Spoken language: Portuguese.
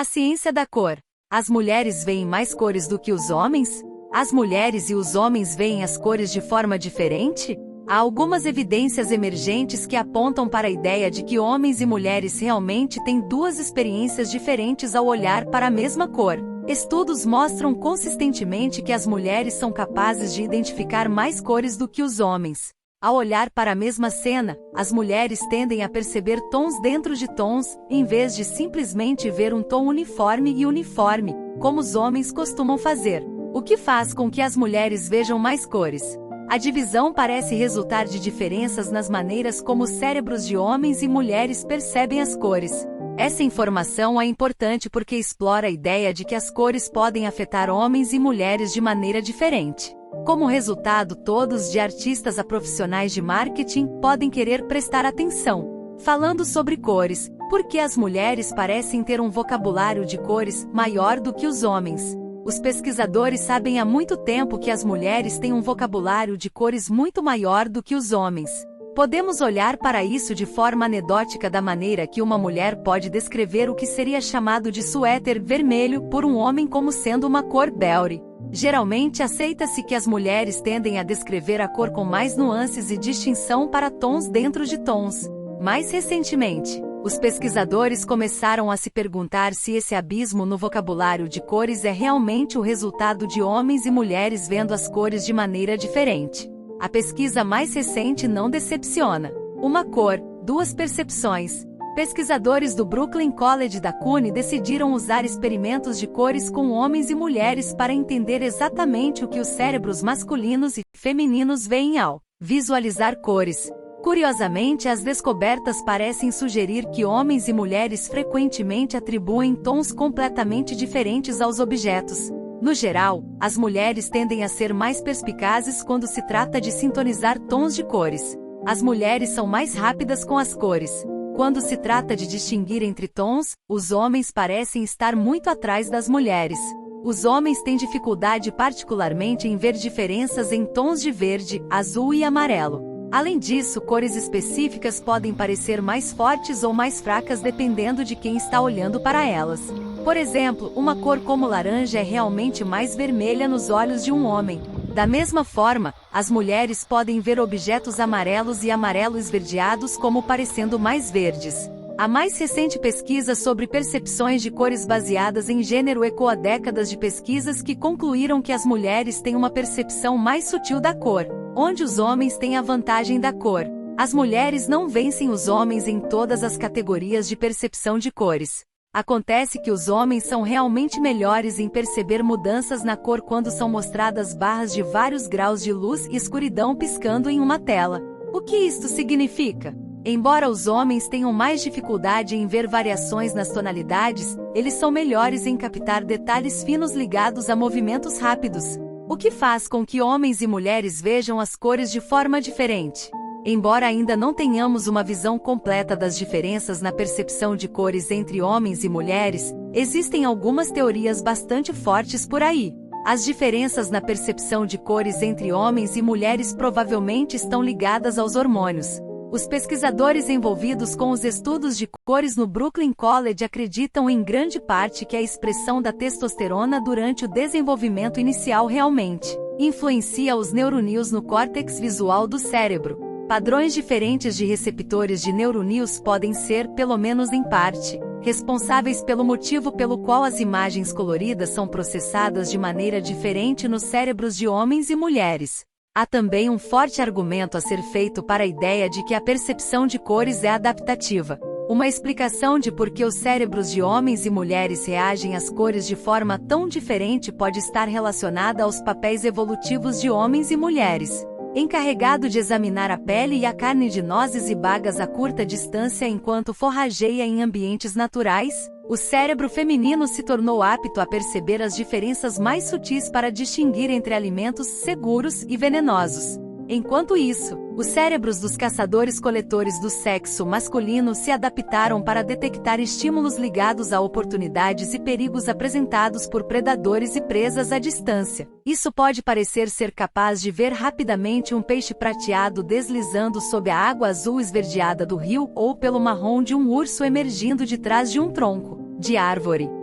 A ciência da cor. As mulheres veem mais cores do que os homens? As mulheres e os homens veem as cores de forma diferente? Há algumas evidências emergentes que apontam para a ideia de que homens e mulheres realmente têm duas experiências diferentes ao olhar para a mesma cor. Estudos mostram consistentemente que as mulheres são capazes de identificar mais cores do que os homens. Ao olhar para a mesma cena, as mulheres tendem a perceber tons dentro de tons, em vez de simplesmente ver um tom uniforme, como os homens costumam fazer. O que faz com que as mulheres vejam mais cores? A divisão parece resultar de diferenças nas maneiras como os cérebros de homens e mulheres percebem as cores. Essa informação é importante porque explora a ideia de que as cores podem afetar homens e mulheres de maneira diferente. Como resultado, todos de artistas a profissionais de marketing podem querer prestar atenção. Falando sobre cores, por que as mulheres parecem ter um vocabulário de cores maior do que os homens? Os pesquisadores sabem há muito tempo que as mulheres têm um vocabulário de cores muito maior do que os homens. Podemos olhar para isso de forma anedótica da maneira que uma mulher pode descrever o que seria chamado de suéter vermelho por um homem como sendo uma cor bege. Geralmente aceita-se que as mulheres tendem a descrever a cor com mais nuances e distinção para tons dentro de tons. Mais recentemente, os pesquisadores começaram a se perguntar se esse abismo no vocabulário de cores é realmente o resultado de homens e mulheres vendo as cores de maneira diferente. A pesquisa mais recente não decepciona. Uma cor, duas percepções. Pesquisadores do Brooklyn College da CUNY decidiram usar experimentos de cores com homens e mulheres para entender exatamente o que os cérebros masculinos e femininos veem ao visualizar cores. Curiosamente, as descobertas parecem sugerir que homens e mulheres frequentemente atribuem tons completamente diferentes aos objetos. No geral, as mulheres tendem a ser mais perspicazes quando se trata de sintonizar tons de cores. As mulheres são mais rápidas com as cores. Quando se trata de distinguir entre tons, os homens parecem estar muito atrás das mulheres. Os homens têm dificuldade particularmente em ver diferenças em tons de verde, azul e amarelo. Além disso, cores específicas podem parecer mais fortes ou mais fracas dependendo de quem está olhando para elas. Por exemplo, uma cor como laranja é realmente mais vermelha nos olhos de um homem. Da mesma forma, as mulheres podem ver objetos amarelos e amarelo esverdeados como parecendo mais verdes. A mais recente pesquisa sobre percepções de cores baseadas em gênero ecoa décadas de pesquisas que concluíram que as mulheres têm uma percepção mais sutil da cor, onde os homens têm a vantagem da cor. As mulheres não vencem os homens em todas as categorias de percepção de cores. Acontece que os homens são realmente melhores em perceber mudanças na cor quando são mostradas barras de vários graus de luz e escuridão piscando em uma tela. O que isto significa? Embora os homens tenham mais dificuldade em ver variações nas tonalidades, eles são melhores em captar detalhes finos ligados a movimentos rápidos, o que faz com que homens e mulheres vejam as cores de forma diferente. Embora ainda não tenhamos uma visão completa das diferenças na percepção de cores entre homens e mulheres, existem algumas teorias bastante fortes por aí. As diferenças na percepção de cores entre homens e mulheres provavelmente estão ligadas aos hormônios. Os pesquisadores envolvidos com os estudos de cores no Brooklyn College acreditam em grande parte que a expressão da testosterona durante o desenvolvimento inicial realmente influencia os neuroníons no córtex visual do cérebro. Padrões diferentes de receptores de neuroníons podem ser, pelo menos em parte, responsáveis pelo motivo pelo qual as imagens coloridas são processadas de maneira diferente nos cérebros de homens e mulheres. Há também um forte argumento a ser feito para a ideia de que a percepção de cores é adaptativa. Uma explicação de por que os cérebros de homens e mulheres reagem às cores de forma tão diferente pode estar relacionada aos papéis evolutivos de homens e mulheres. Encarregado de examinar a pele e a carne de nozes e bagas a curta distância enquanto forrageia em ambientes naturais, o cérebro feminino se tornou apto a perceber as diferenças mais sutis para distinguir entre alimentos seguros e venenosos. Enquanto isso, os cérebros dos caçadores-coletores do sexo masculino se adaptaram para detectar estímulos ligados a oportunidades e perigos apresentados por predadores e presas à distância. Isso pode parecer ser capaz de ver rapidamente um peixe prateado deslizando sob a água azul esverdeada do rio ou pelo marrom de um urso emergindo de trás de um tronco de árvore.